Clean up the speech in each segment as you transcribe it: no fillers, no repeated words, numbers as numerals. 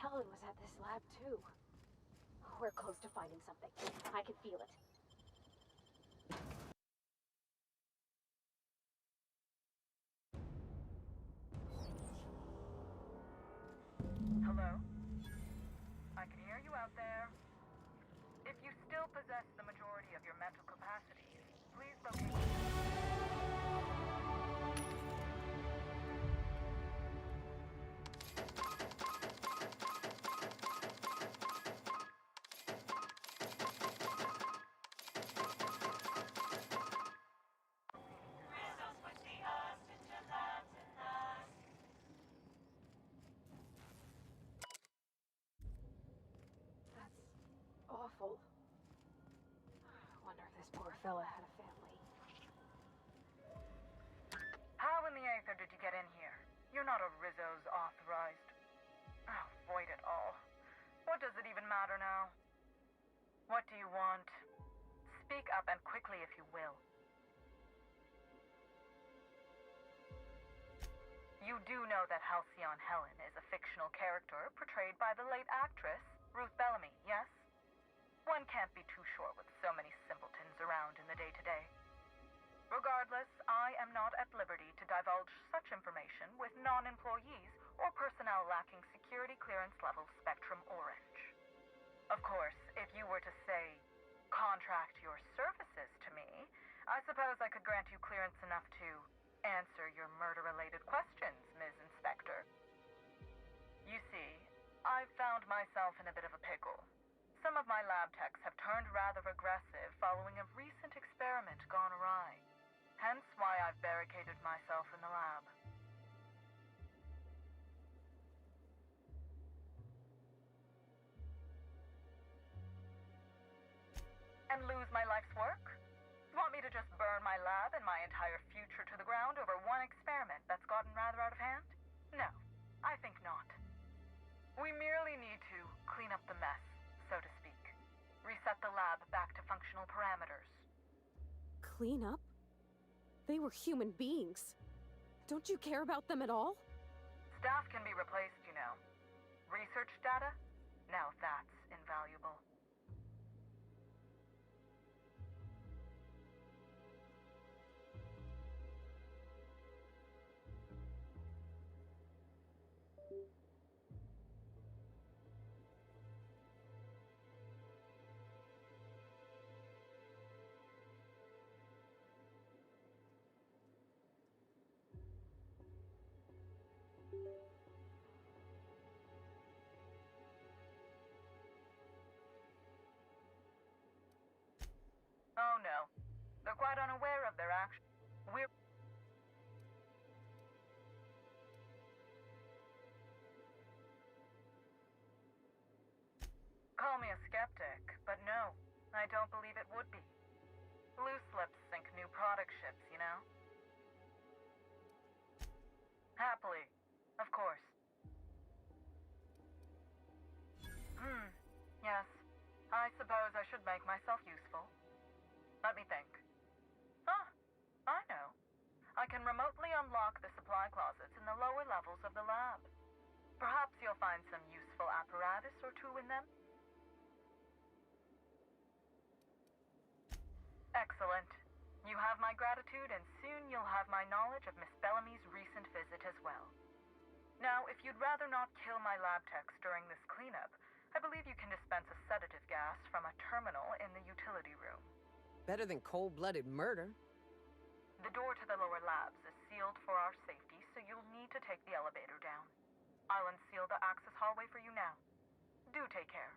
Helen was at this lab too. We're close to finding something. I can feel it. Hello? I can hear you out there. If you still possess the majority of your mental capacities, please locate... That's awful. I wonder if this poor fella had a family. How in the Aether did you get in here? You're not a Rizzo's authorized... Oh, void it all. What does it even matter now? What do you want? Speak up and quickly if you will. You do know that Halcyon Helen is a fictional character portrayed by the late actress, Ruth Bellamy, yes? One can't be too sure with so many simpletons around in the day-to-day. Regardless, I am not at liberty to divulge such information with non-employees or personnel lacking security clearance level Spectrum Orange. Of course, if you were to say, contract your services to me, I suppose I could grant you clearance enough to answer your murder-related questions, Ms. Inspector. You see, I've found myself in a bit of a pickle. Some of my lab techs have turned rather aggressive following a recent experiment gone awry. Hence why I've barricaded myself in the lab. And lose my life's work? Want me to just burn my lab and my entire future to the ground over one experiment that's gotten rather out of hand? No, I think not. We merely need to clean up the mess, so to speak. Reset the lab back to functional parameters. Clean up? They were human beings. Don't you care about them at all? Staff can be replaced, you know. Research data? Now that's invaluable. Oh no. They're quite unaware of their actions. We're... Call me a skeptic, but no, I don't believe it would be. Loose lips sink new product ships, you know? Happily, of course. Yes. I suppose I should make myself useful. Let me think. Ah, I know. I can remotely unlock the supply closets in the lower levels of the lab. Perhaps you'll find some useful apparatus or two in them. Excellent. You have my gratitude, and soon you'll have my knowledge of Miss Bellamy's recent visit as well. Now, if you'd rather not kill my lab techs during this cleanup, I believe you can dispense a sedative gas from a terminal in the utility room. Better than cold-blooded murder. The door to the lower labs is sealed for our safety, so you'll need to take the elevator down. I'll unseal the access hallway for you now. Do take care.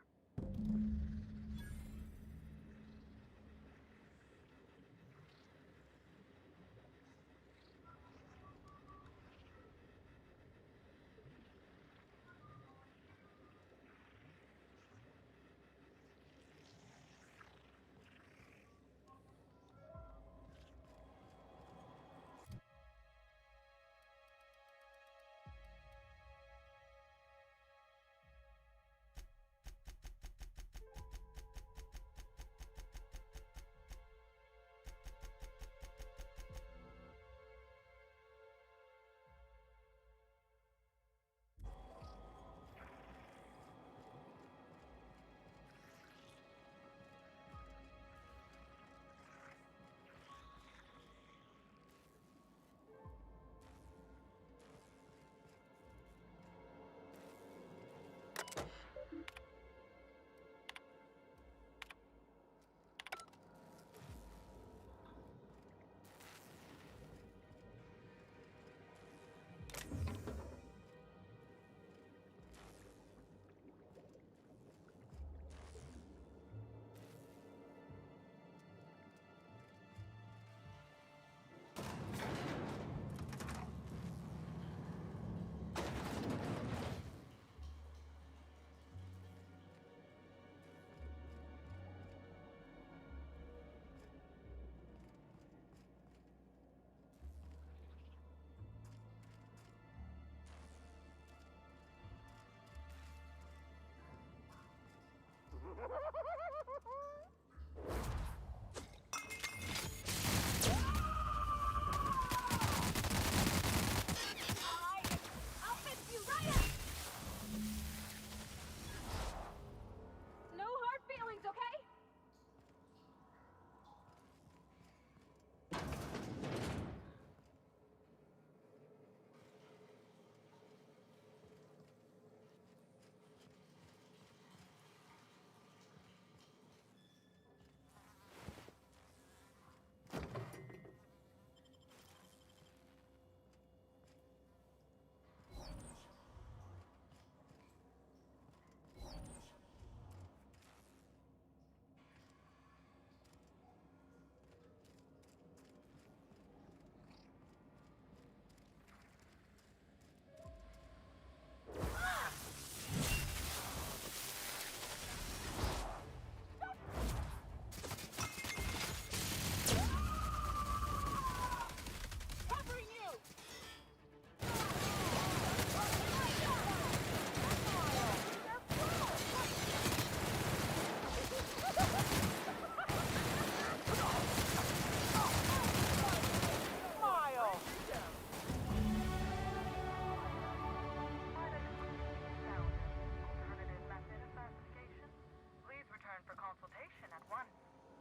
once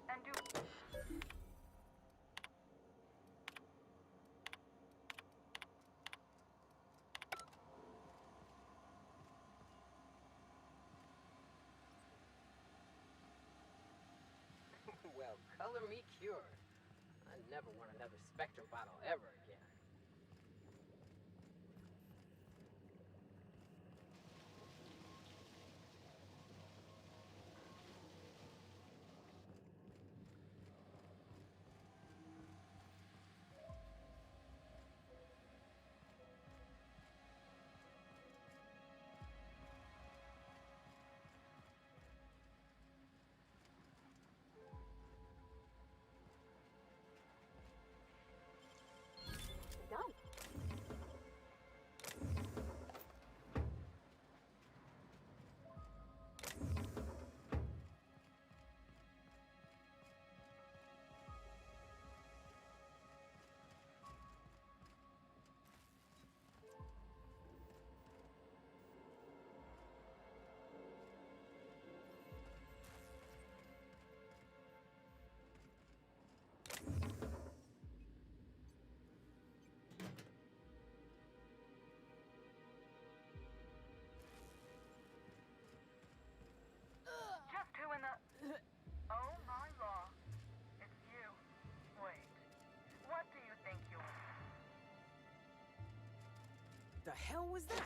and do. Well, color me cured. I never want another Spectrum bottle ever again. Done. Just who in the. Oh my law. It's you. Wait. What do you think you're. The hell was that?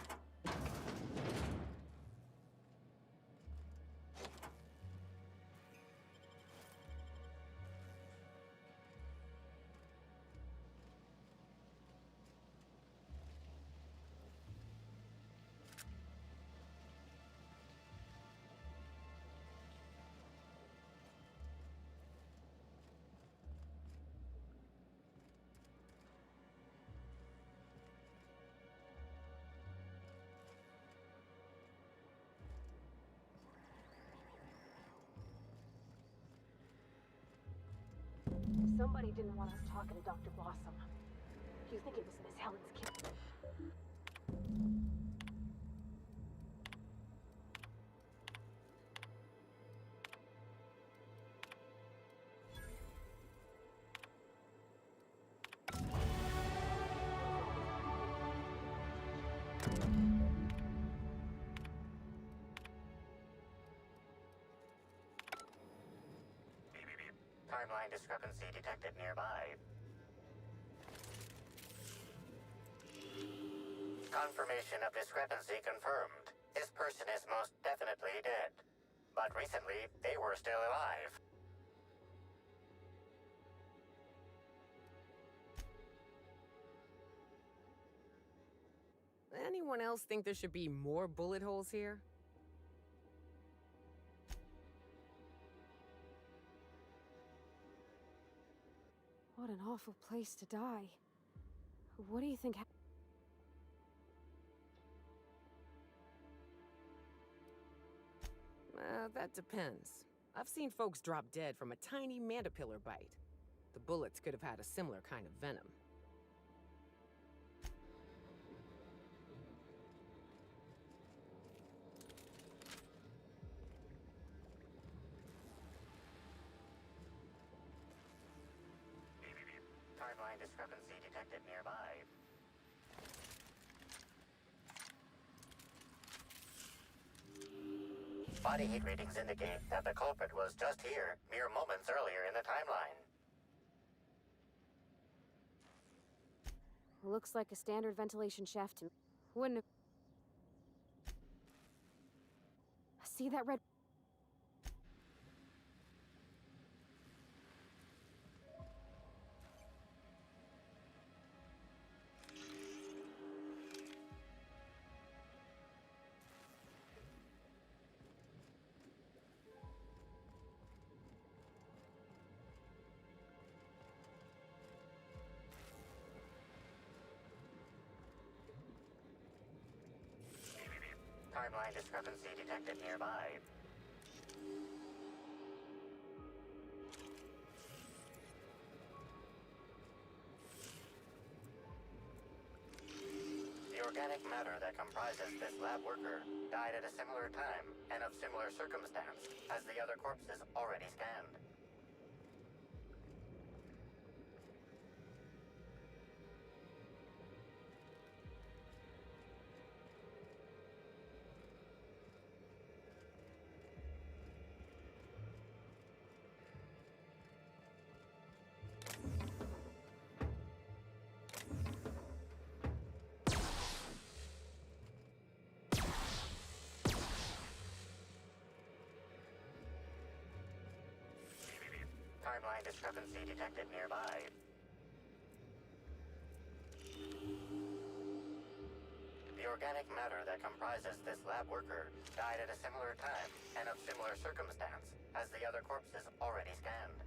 Somebody didn't want us talking to Dr. Blossom. Do you think it was Miss Helen's kid? Timeline discrepancy detected nearby. Confirmation of discrepancy confirmed. This person is most definitely dead. But recently, they were still alive. Anyone else think there should be more bullet holes here? What an awful place to die. What do you think That depends. I've seen folks drop dead from a tiny mandapillar bite. The bullets could have had a similar kind of venom. Timeline discrepancy detected nearby. Body heat readings indicate that the culprit was just here, mere moments earlier in the timeline. Looks like a standard ventilation shaft to me. Wouldn't have... See that red... Timeline discrepancy detected nearby. The organic organic matter that comprises this lab worker died at a similar time and of similar circumstance as the other corpses already scanned. Timeline discrepancy detected nearby. The organic matter that comprises this lab worker died at a similar time and of similar circumstance as the other corpses already scanned.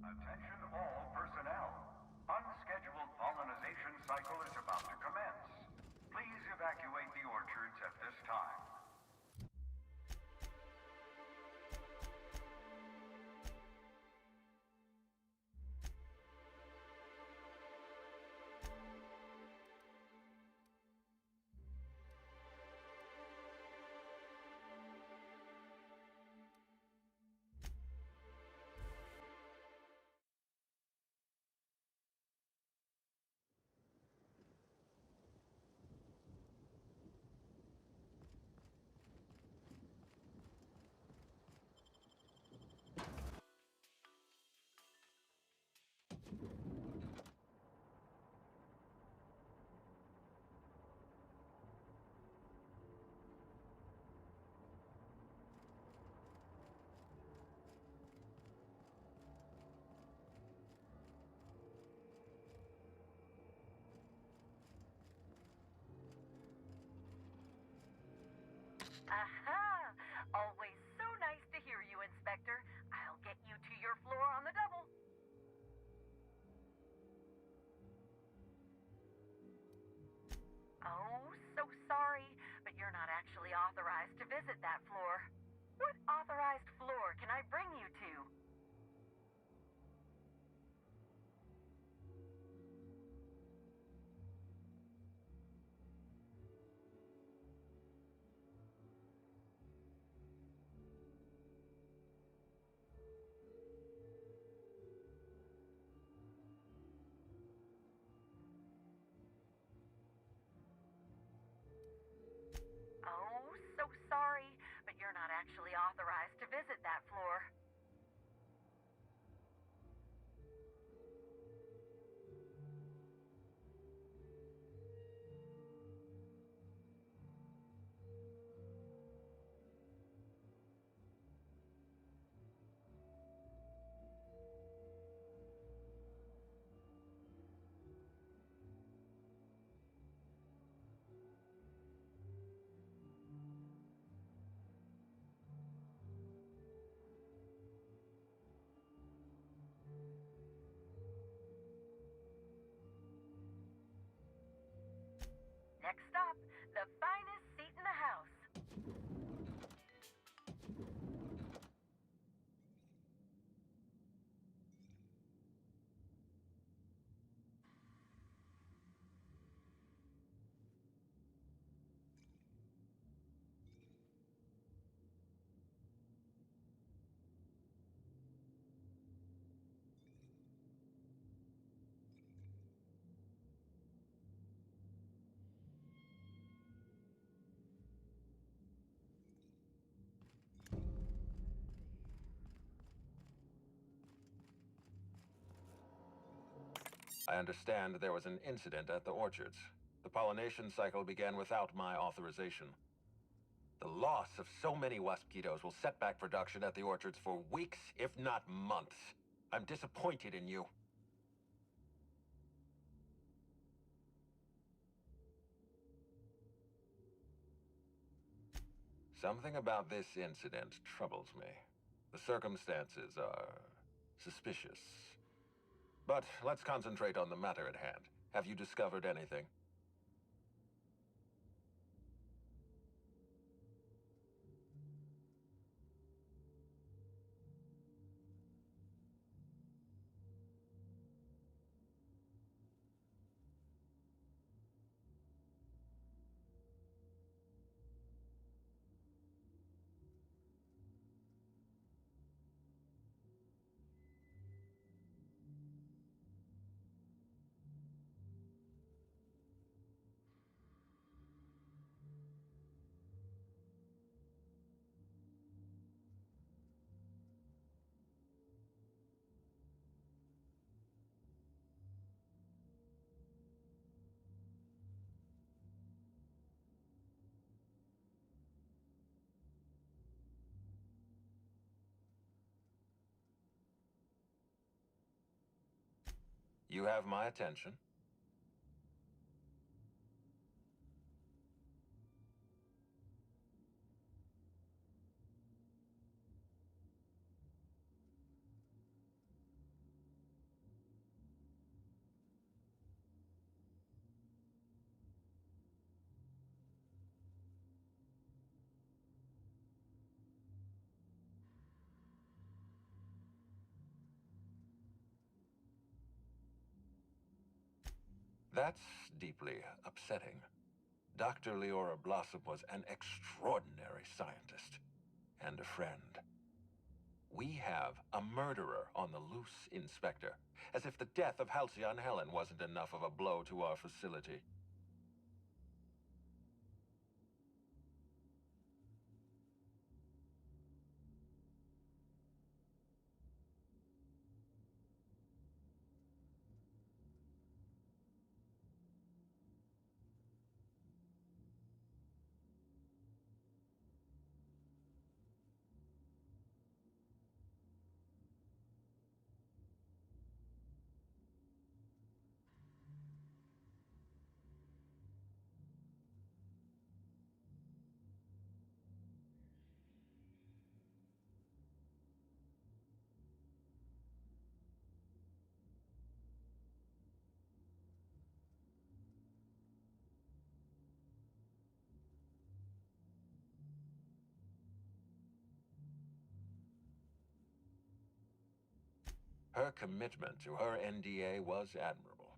Attention all personnel. Unscheduled pollinization cycle is about to commence. Please evacuate the orchards at this time. Aha! Always so nice to hear you, Inspector. I'll get you to your floor on the double. Oh, so sorry, but you're not actually authorized to visit that floor. What authorized floor can I bring you to? Oh, so sorry, but you're not actually authorized to visit that floor. Next up, the finest seat in the house. I understand there was an incident at the orchards. The pollination cycle began without my authorization. The loss of so many Waspitos will set back production at the orchards for weeks, if not months. I'm disappointed in you. Something about this incident troubles me. The circumstances are suspicious. But let's concentrate on the matter at hand. Have you discovered anything? You have my attention. That's deeply upsetting. Dr. Leora Blossom was an extraordinary scientist and a friend. We have a murderer on the loose, Inspector. As if the death of Halcyon Helen wasn't enough of a blow to our facility. Her commitment to her NDA was admirable.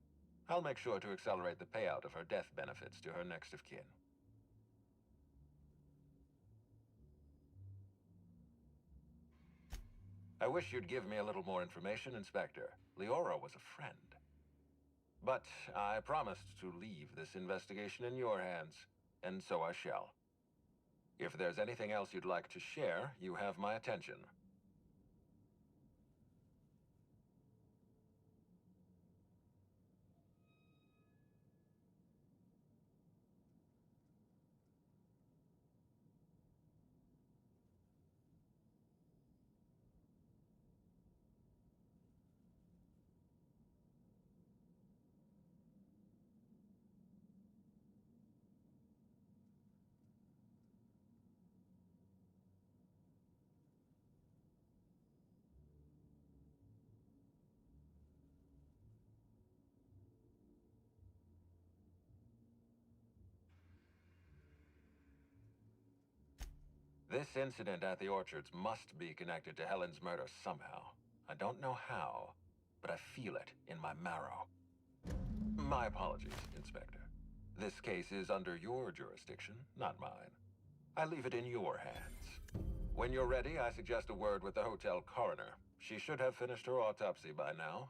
I'll make sure to accelerate the payout of her death benefits to her next of kin. I wish you'd give me a little more information, Inspector. Leora was a friend. But I promised to leave this investigation in your hands, and so I shall. If there's anything else you'd like to share, you have my attention. This incident at the orchards must be connected to Helen's murder somehow. I don't know how, but I feel it in my marrow. My apologies, Inspector. This case is under your jurisdiction, not mine. I leave it in your hands. When you're ready, I suggest a word with the hotel coroner. She should have finished her autopsy by now.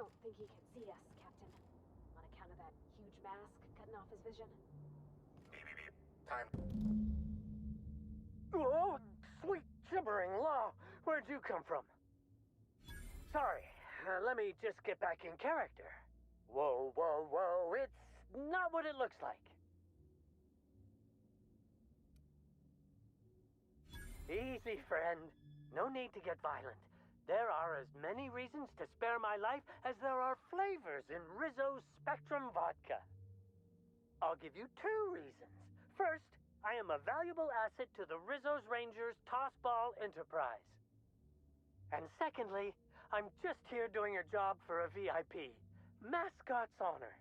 don't think he can see us, Captain. On account of that huge mask cutting off his vision. Beep, beep, beep. Time. Oh, sweet gibbering law! Where'd you come from? Sorry, let me just get back in character. Whoa, whoa, whoa, it's not what it looks like. Easy, friend. No need to get violent. There are as many reasons to spare my life as there are flavors in Rizzo's Spectrum Vodka. I'll give you 2 reasons. First, I am a valuable asset to the Rizzo's Rangers Tossball Enterprise. And secondly, I'm just here doing a job for a VIP. Mascot's honor.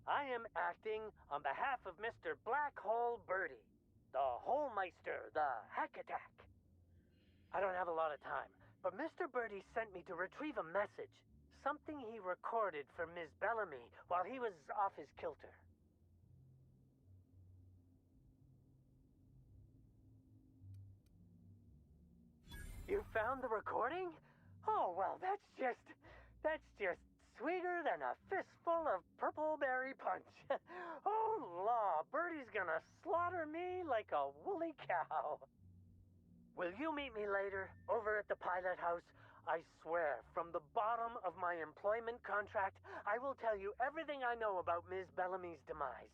I am acting on behalf of Mr. Black Hole Birdie, the Holmeister, the Hack Attack. I don't have a lot of time, but Mr. Birdie sent me to retrieve a message, something he recorded for Ms. Bellamy while he was off his kilter. You found the recording? Oh, well, that's just sweeter than a fistful of purple berry punch. Oh, law, Birdie's gonna slaughter me like a woolly cow. Will you meet me later, over at the pilot house? I swear, from the bottom of my employment contract, I will tell you everything I know about Ms. Bellamy's demise.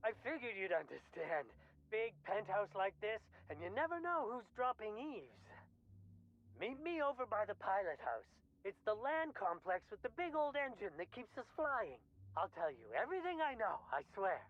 I figured you'd understand. Big penthouse like this, and you never know who's dropping eaves. Meet me over by the pilot house. It's the land complex with the big old engine that keeps us flying. I'll tell you everything I know, I swear.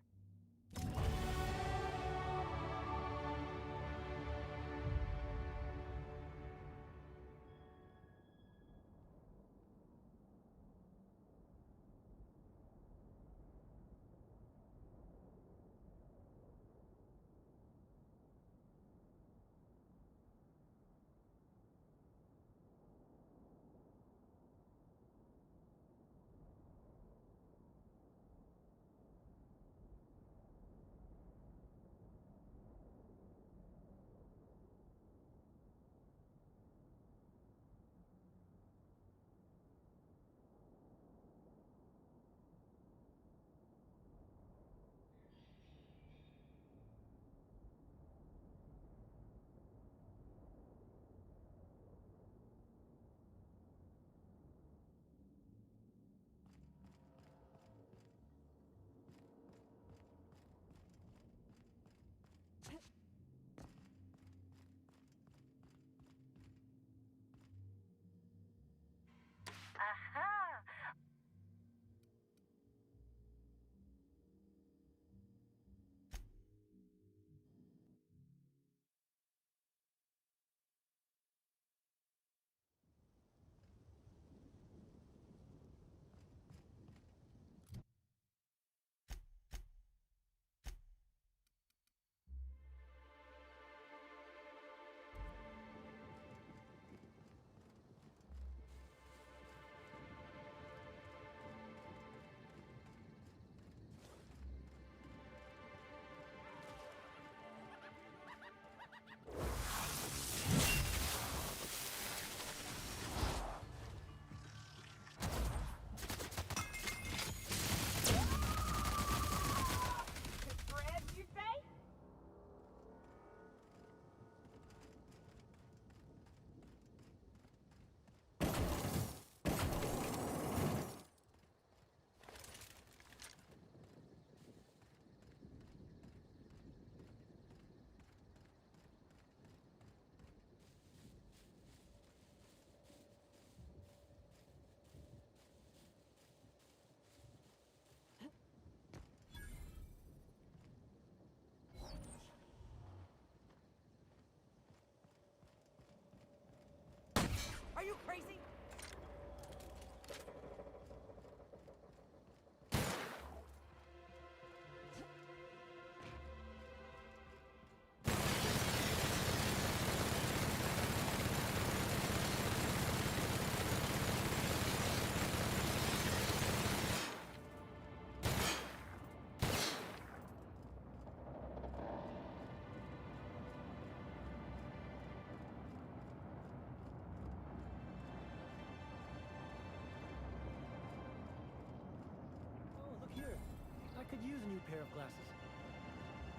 use a new pair of glasses.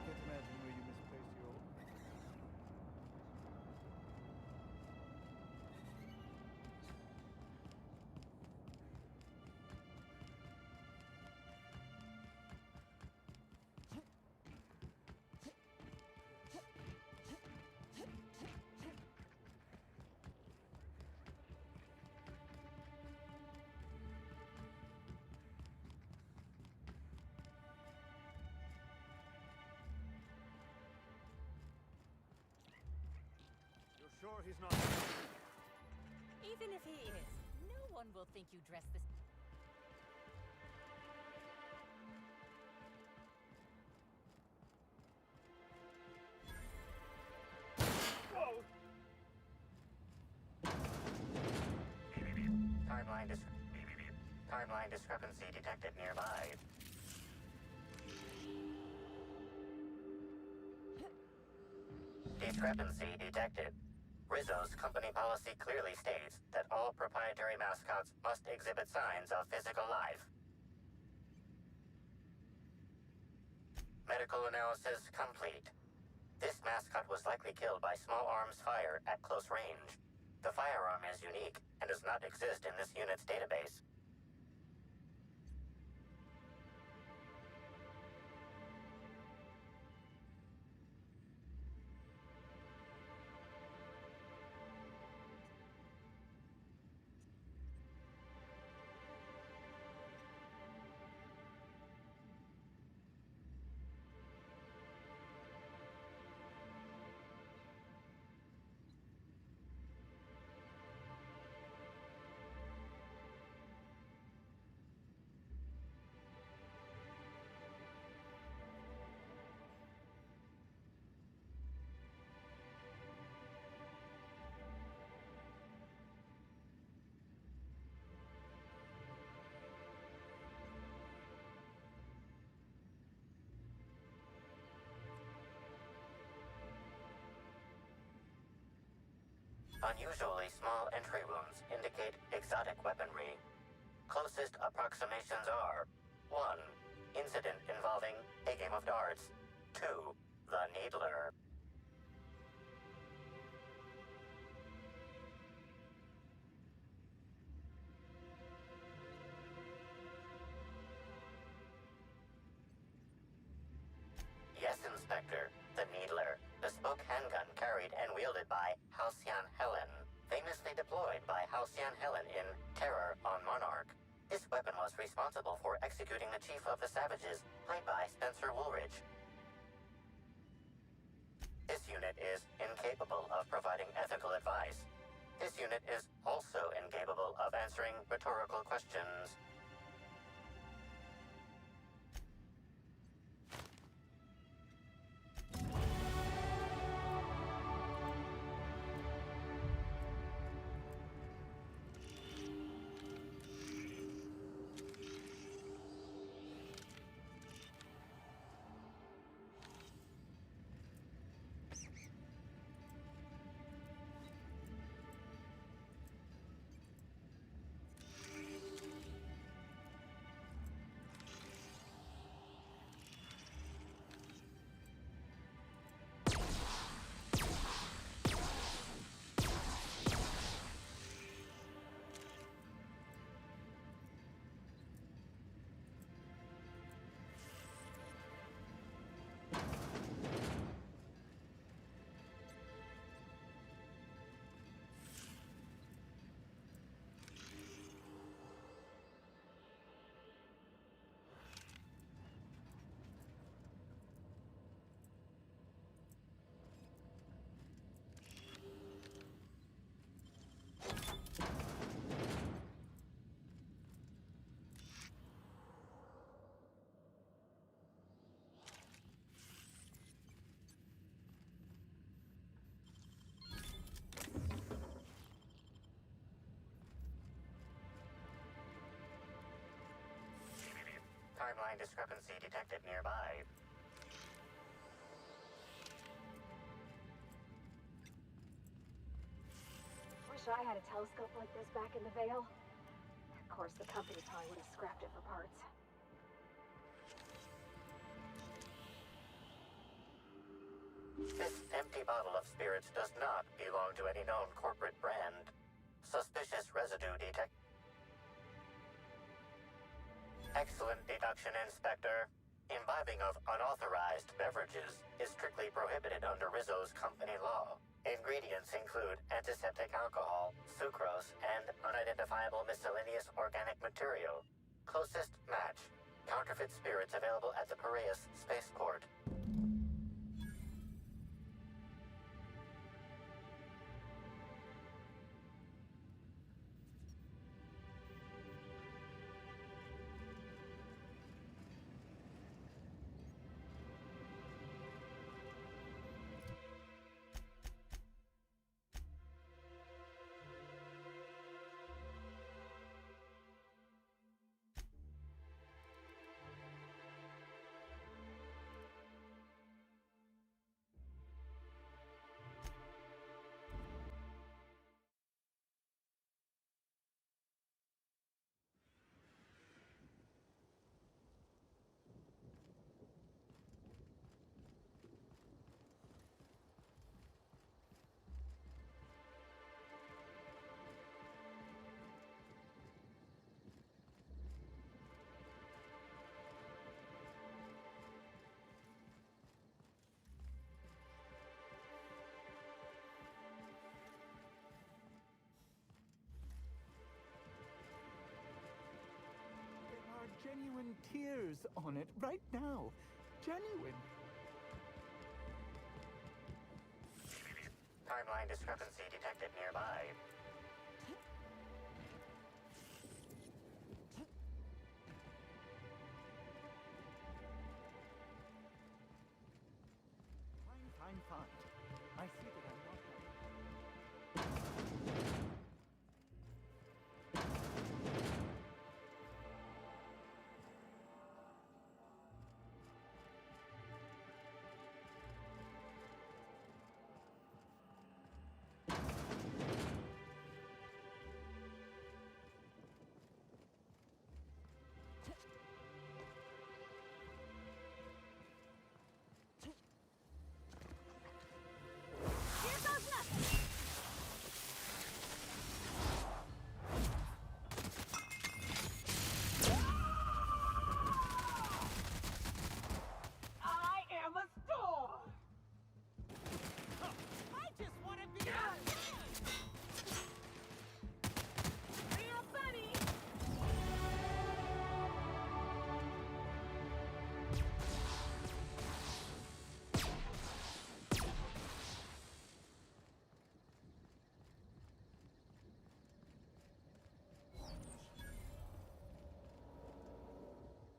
Can't imagine where you misplaced your old. You're sure he's not? Even if he is, no one will think you dress this. Whoa! Timeline discrepancy detected nearby. Discrepancy detected. Rizzo's company policy clearly states that all proprietary mascots must exhibit signs of physical life. Medical analysis complete. This mascot was likely killed by small arms fire at close range. The firearm is unique and does not exist in this unit's database. Unusually small entry wounds indicate exotic weaponry. Closest approximations are 1. Incident involving a game of darts. 2. The Needler. Yes, Inspector. The Needler. Bespoke handgun carried and wielded by Halcyon Helen. Famously deployed by Halcyon Helen in Terror on Monarch. This weapon was responsible for executing the Chief of the Savages, played by Spencer Woolridge. This unit is incapable of providing ethical advice. This unit is also incapable of answering rhetorical questions. Timeline discrepancy detected nearby. Wish I had a telescope like this back in the Vale. Of course, the company probably would have scrapped it for parts. This empty bottle of spirits does not belong to any known corporate brand. Suspicious residue detect. Excellent deduction, Inspector. Imbibing of unauthorized beverages is strictly prohibited under Rizzo's company law. Ingredients include antiseptic alcohol, sucrose, and unidentifiable miscellaneous organic material. Closest match. Counterfeit spirits available at the Piraeus spaceport. Genuine tears on it right now. Genuine. Timeline discrepancy detected nearby. Fine. I see that I'm not right.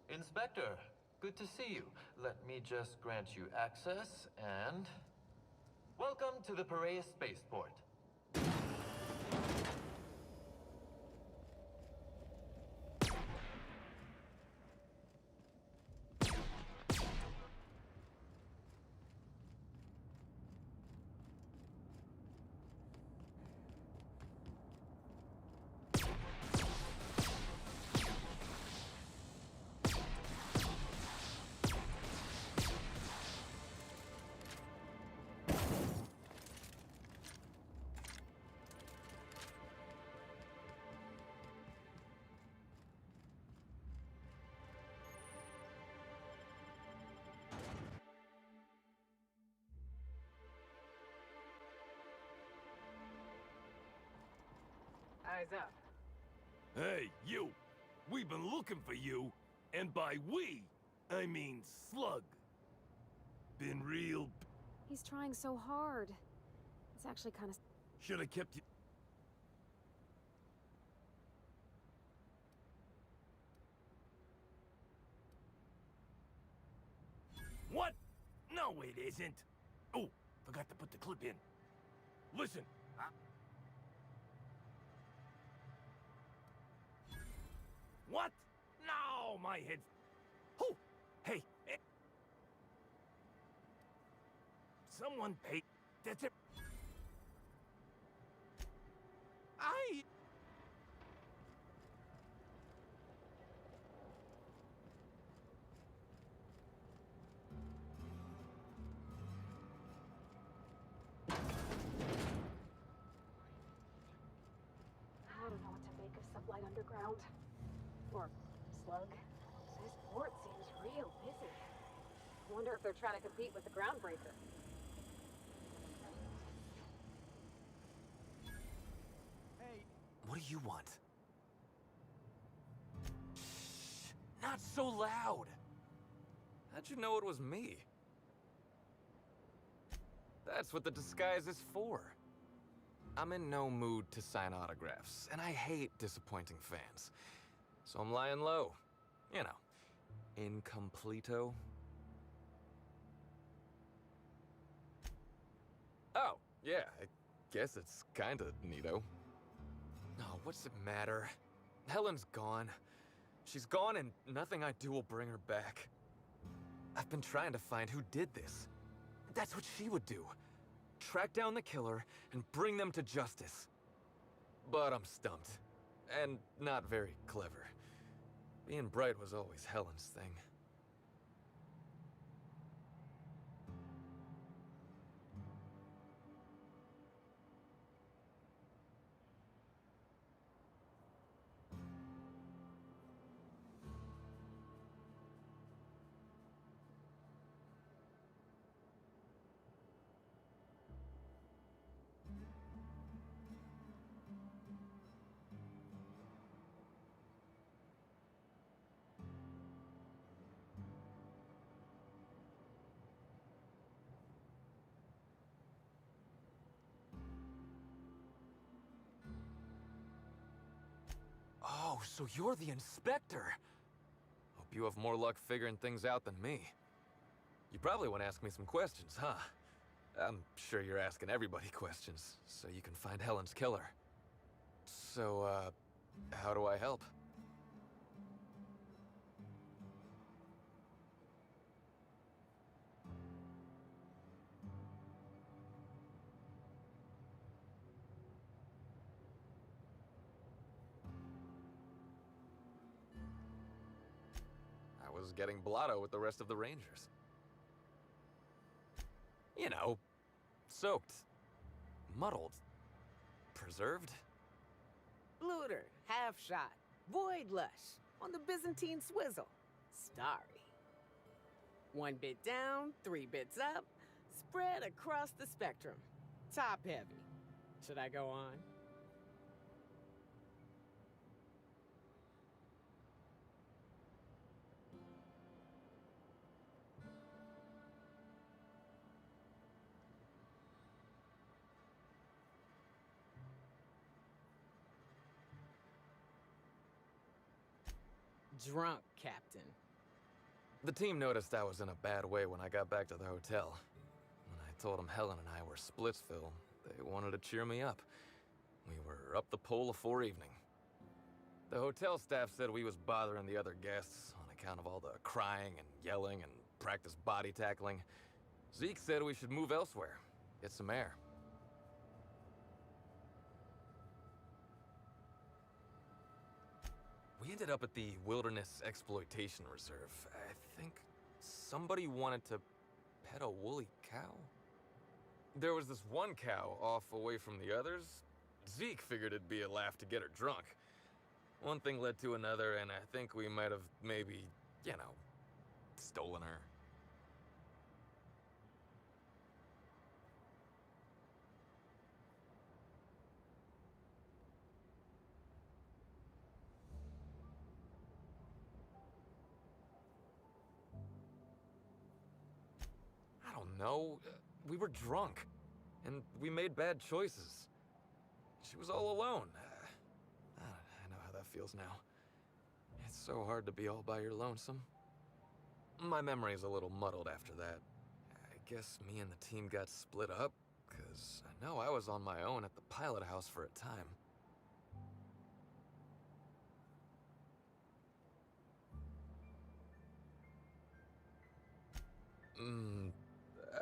Inspector, good to see you. Let me just grant you access and... Welcome to the Piraeus spaceport. Eyes up. Hey, you! We've been looking for you, and by we, I mean Slug. Been real... He's trying so hard. It's actually kind of... Should have kept you... What? No, it isn't. Oh, forgot to put the clip in. Listen. What? No, my head. Oh, hey. Someone pay. That's it. ground. Or slug. This port seems real busy. I wonder if they're trying to compete with the Groundbreaker. What do you want? Shh! Not so loud! How'd you know it was me? That's what the disguise is for. I'm in no mood to sign autographs, and I hate disappointing fans. So I'm lying low. You know, incompleto. Oh, yeah, I guess it's kinda neato. Oh, what's it matter? Helen's gone. She's gone and nothing I do will bring her back. I've been trying to find who did this. That's what she would do. Track down the killer and bring them to justice. But I'm stumped. And not very clever. Being bright was always Helen's thing. Oh, so you're the inspector! Hope you have more luck figuring things out than me. You probably want to ask me some questions, huh? I'm sure you're asking everybody questions, so you can find Helen's killer. So, how do I help? I was getting blotto with the rest of the Rangers. You know, soaked, muddled, preserved. Looter, half shot, void lush, on the Byzantine swizzle, starry. 1 bit down, 3 bits up, spread across the spectrum. Top heavy. Should I go on? Drunk, Captain. The team noticed I was in a bad way when I got back to the hotel. When I told them Helen and I were Splitsville, they wanted to cheer me up. We were up the pole afore evening. The hotel staff said we was bothering the other guests on account of all the crying and yelling and practice body tackling. Zeke said we should move elsewhere, get some air. We ended up at the Wilderness Exploitation Reserve. I think somebody wanted to pet a woolly cow? There was this one cow off away from the others. Zeke figured it'd be a laugh to get her drunk. One thing led to another, and I think we might have maybe, you know, stolen her. No, we were drunk, and we made bad choices. She was all alone. I know how that feels now. It's so hard to be all by your lonesome. My memory's a little muddled after that. I guess me and the team got split up, because I know I was on my own at the pilot house for a time.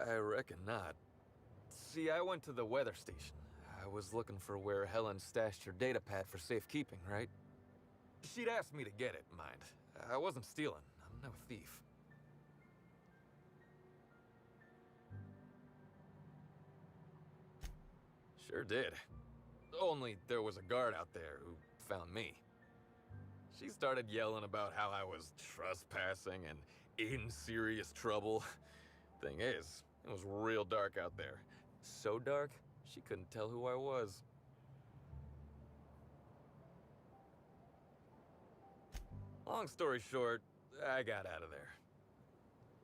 I reckon not. See, I went to the weather station. I was looking for where Helen stashed her data pad for safekeeping, right? She'd asked me to get it, mind. I wasn't stealing. I'm no thief. Sure did. Only there was a guard out there who found me. She started yelling about how I was trespassing and in serious trouble. Thing is, it was real dark out there. So dark, she couldn't tell who I was. Long story short, I got out of there.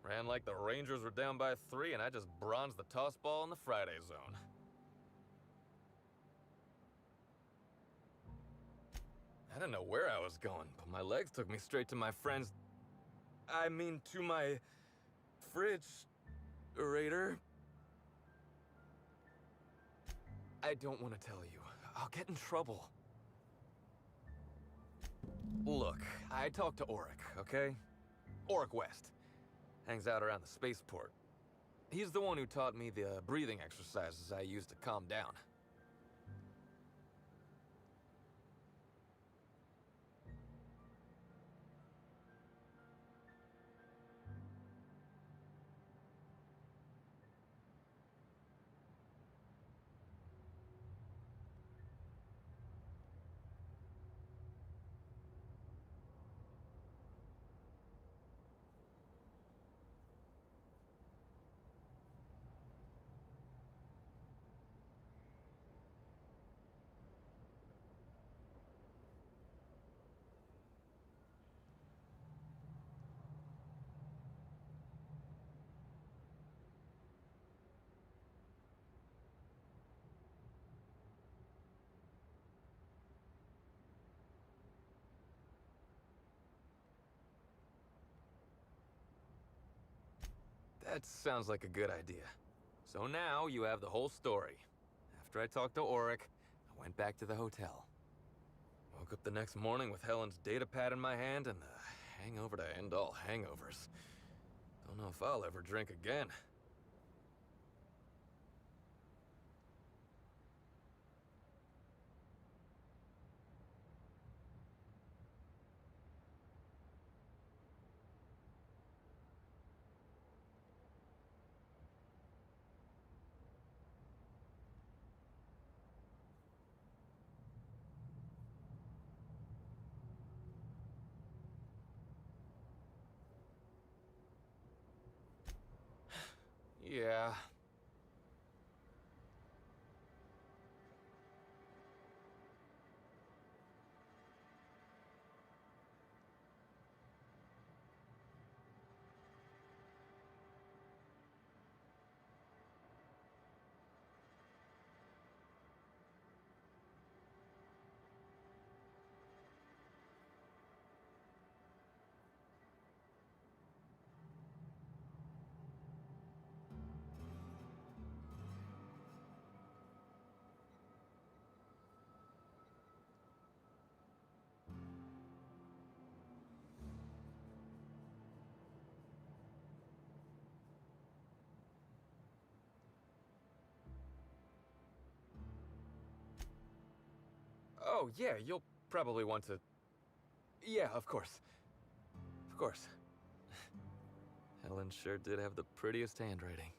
Ran like the Rangers were down by 3, and I just bronzed the toss ball in the Friday zone. I didn't know where I was going, but my legs took me straight to my friend's... I mean, to my... fridge-rator. I don't want to tell you. I'll get in trouble. Look, I talked to Auric, okay? Auric West. Hangs out around the spaceport. He's the one who taught me the breathing exercises I use to calm down. That sounds like a good idea. So now you have the whole story. After I talked to Auric, I went back to the hotel. Woke up the next morning with Helen's data pad in my hand and the hangover to end all hangovers. Don't know if I'll ever drink again. Yeah. Oh, yeah, you'll probably want to... Yeah, of course. Of course. Helen sure did have the prettiest handwriting.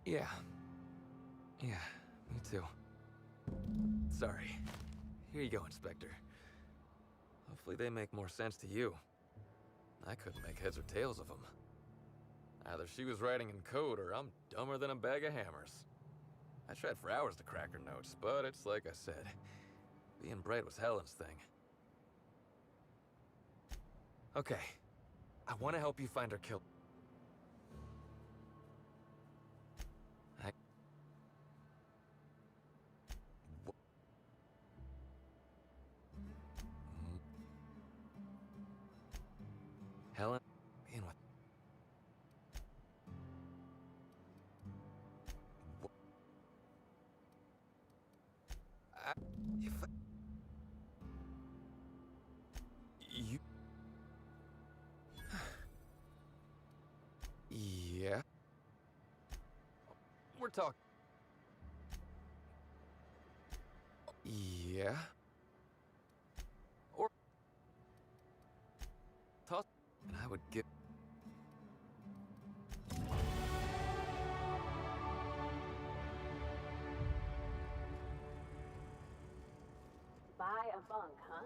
Yeah. Yeah, me too. Sorry. Here you go, Inspector. Hopefully they make more sense to you. I couldn't make heads or tails of them. Either she was writing in code or I'm dumber than a bag of hammers. I tried for hours to crack her notes, but it's like I said. Being bright was Helen's thing. Okay. I want to help you find her kill... Helen, being with... If I... You... talk. Yeah? Or... toss... and I would get... Buy a bunk, huh?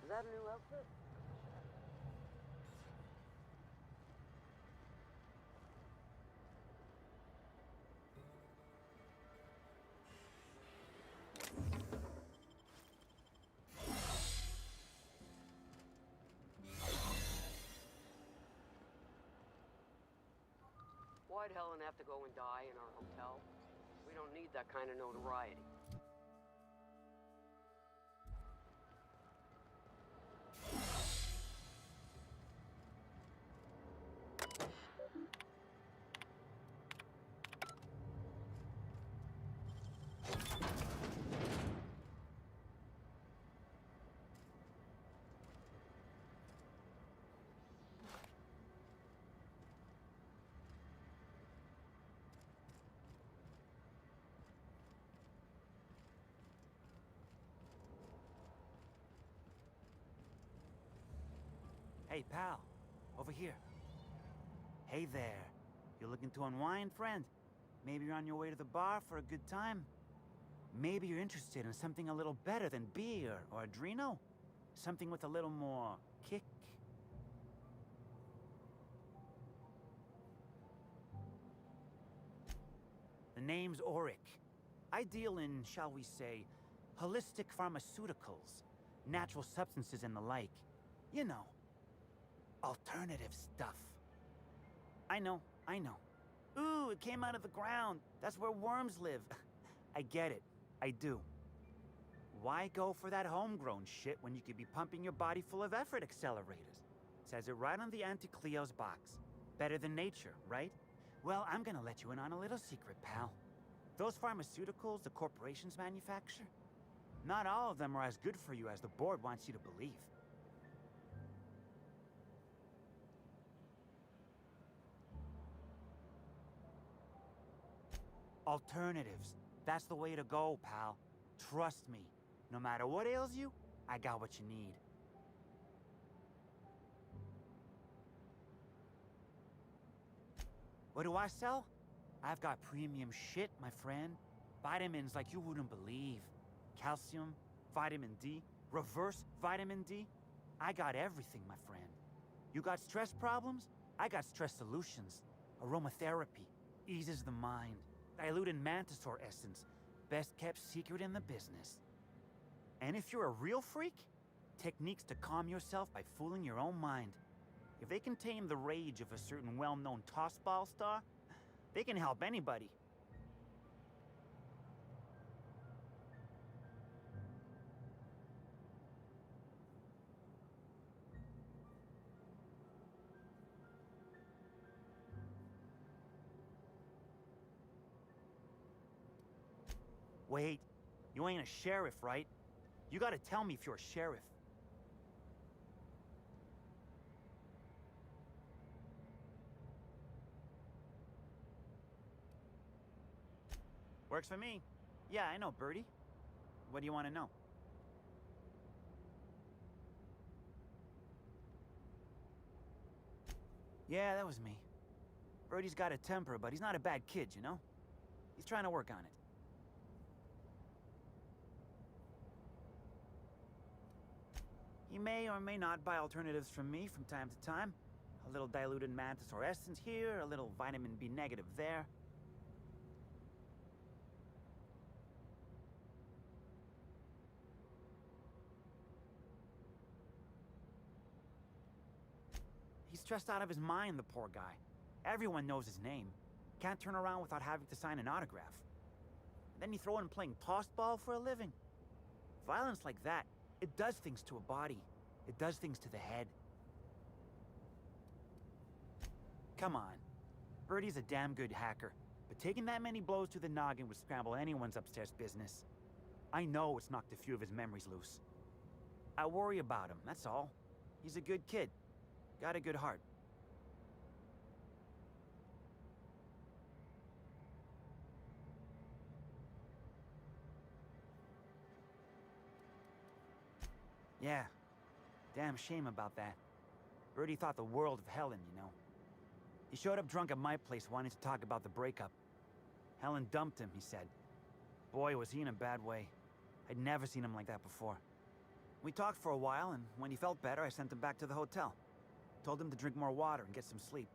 Is that a new outfit? Why'd Helen have to go and die in our hotel? We don't need that kind of notoriety. Hey, pal. Over here. Hey there. You looking to unwind, friend? Maybe you're on your way to the bar for a good time? Maybe you're interested in something a little better than beer or Adreno? Something with a little more kick? The name's Auric. I deal in, shall we say, holistic pharmaceuticals, natural substances and the like. You know, alternative stuff. I know. Ooh, it came out of the ground. That's where worms live. I get it. I do. Why go for that homegrown shit when you could be pumping your body full of effort accelerators? Says it right on the Auntie Cleo's box. Better than nature, right? Well, I'm gonna let you in on a little secret, pal. Those pharmaceuticals the corporations manufacture, not all of them are as good for you as the board wants you to believe. Alternatives. That's the way to go, pal. Trust me. No matter what ails you, I got what you need. What do I sell? I've got premium shit, my friend. Vitamins like you wouldn't believe. Calcium, vitamin D, reverse vitamin D. I got everything, my friend. You got stress problems? I got stress solutions. Aromatherapy eases the mind. Diluted Mantisaur essence, best kept secret in the business. And if you're a real freak, techniques to calm yourself by fooling your own mind. If they can tame the rage of a certain well-known tossball star, they can help anybody. Wait, you ain't a sheriff, right? You gotta tell me if you're a sheriff. Works for me. Yeah, I know, Birdie. What do you want to know? Yeah, that was me. Birdie's got a temper, but he's not a bad kid, you know? He's trying to work on it. He may or may not buy alternatives from me from time to time. A little diluted mantisaur essence here, a little vitamin B negative there. He's stressed out of his mind, the poor guy. Everyone knows his name. Can't turn around without having to sign an autograph. Then you throw in playing tossball for a living. Violence like that, it does things to a body. It does things to the head. Come on. Birdie's a damn good hacker, but taking that many blows to the noggin would scramble anyone's upstairs business. I know it's knocked a few of his memories loose. I worry about him, that's all. He's a good kid. Got a good heart. Yeah. Damn shame about that. Birdie thought the world of Helen, you know. He showed up drunk at my place wanting to talk about the breakup. Helen dumped him, he said. Boy, was he in a bad way. I'd never seen him like that before. We talked for a while, and when he felt better, I sent him back to the hotel. Told him to drink more water and get some sleep.